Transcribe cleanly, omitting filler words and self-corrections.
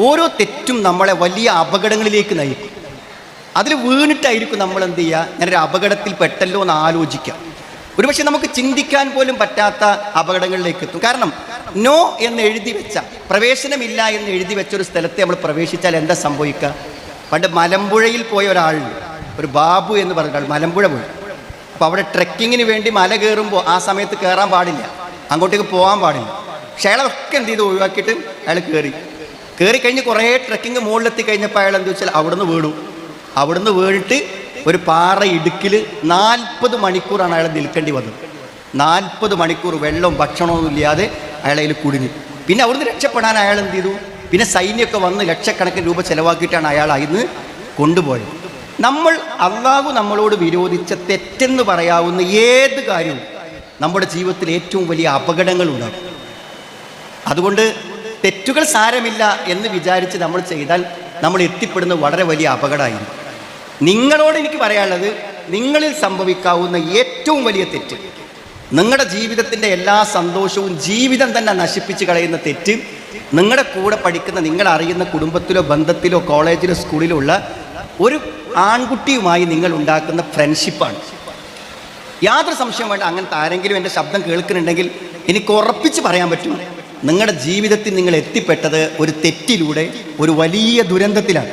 ഓരോ തെറ്റും നമ്മളെ വലിയ അപകടങ്ങളിലേക്ക് നയിക്കും. അതിൽ വീണിട്ടായിരിക്കും നമ്മൾ എന്ത് ചെയ്യുക, ഞാനൊരു അപകടത്തിൽ പെട്ടല്ലോ എന്ന് ആലോചിക്കുക. ഒരുപക്ഷെ നമുക്ക് ചിന്തിക്കാൻ പോലും പറ്റാത്ത അപകടങ്ങളിലേക്ക് എത്തും. കാരണം നോ എന്ന് എഴുതി വെച്ച, പ്രവേശനമില്ല എന്ന് എഴുതി വെച്ച ഒരു സ്ഥലത്തെ നമ്മൾ പ്രവേശിച്ചാൽ എന്താ സംഭവിക്കുക? പണ്ട് മലമ്പുഴയിൽ പോയ ഒരാൾ, ഒരു ബാബു എന്ന് പറഞ്ഞ ഒരാൾ മലമ്പുഴ പോയി. അപ്പോൾ അവിടെ ട്രെക്കിങ്ങിന് വേണ്ടി മല കയറുമ്പോൾ ആ സമയത്ത് കയറാൻ പാടില്ല, അങ്ങോട്ടേക്ക് പോകാൻ പാടില്ല. പക്ഷേ അയാളൊക്കെ എന്ത് ചെയ്ത് ഒഴിവാക്കിയിട്ട് അയാൾ കയറി കഴിഞ്ഞ് കുറേ ട്രെക്കിങ് മുകളിലെത്തി കഴിഞ്ഞപ്പോൾ അയാൾ എന്താ വെച്ചാൽ അവിടുന്ന് വീണിട്ട് ഒരു പാറ ഇടുക്കിൽ 40 മണിക്കൂറാണ് അയാൾ നിൽക്കേണ്ടി വന്നത്. 40 മണിക്കൂർ വെള്ളവും ഭക്ഷണമൊന്നും ഇല്ലാതെ അയാൾ അതിൽ കുടുങ്ങി. പിന്നെ അവിടുന്ന് രക്ഷപ്പെടാൻ അയാൾ എന്ത് ചെയ്തു, പിന്നെ സൈന്യമൊക്കെ വന്ന് ലക്ഷക്കണക്കിന് രൂപ ചിലവാക്കിയിട്ടാണ് അയാൾ അതിന് കൊണ്ടുപോയത്. അള്ളാഹു നമ്മളോട് വിരോധിച്ച തെറ്റെന്ന് പറയാവുന്ന ഏത് കാര്യവും നമ്മുടെ ജീവിതത്തിൽ ഏറ്റവും വലിയ അപകടങ്ങളുണ്ടാകും. അതുകൊണ്ട് തെറ്റുകൾ സാരമില്ല എന്ന് വിചാരിച്ച് നമ്മൾ ചെയ്താൽ നമ്മൾ എത്തിപ്പെടുന്നത് വളരെ വലിയ അപകടമായിരിക്കും. നിങ്ങളോട് എനിക്ക് പറയാനുള്ളത്, നിങ്ങളിൽ സംഭവിക്കാവുന്ന ഏറ്റവും വലിയ തെറ്റ്, നിങ്ങളുടെ ജീവിതത്തിൻ്റെ എല്ലാ സന്തോഷവും ജീവിതം തന്നെ നശിപ്പിച്ച് കളയുന്ന തെറ്റ്, നിങ്ങളുടെ കൂടെ പഠിക്കുന്ന, നിങ്ങളറിയുന്ന കുടുംബത്തിലോ ബന്ധത്തിലോ കോളേജിലോ സ്കൂളിലോ ഉള്ള ഒരു ആൺകുട്ടിയുമായി നിങ്ങൾ ഉണ്ടാക്കുന്ന ഫ്രണ്ട്ഷിപ്പാണ്. യാതൊരു സംശയം വേണ്ട, അങ്ങനത്തെ ആരെങ്കിലും എൻ്റെ ശബ്ദം കേൾക്കുന്നുണ്ടെങ്കിൽ എനിക്ക് ഉറപ്പിച്ച് പറയാൻ പറ്റും, നിങ്ങളുടെ ജീവിതത്തിൽ നിങ്ങൾ എത്തിപ്പെട്ടത് ഒരു തെറ്റിലൂടെ, ഒരു വലിയ ദുരന്തത്തിലാണ്.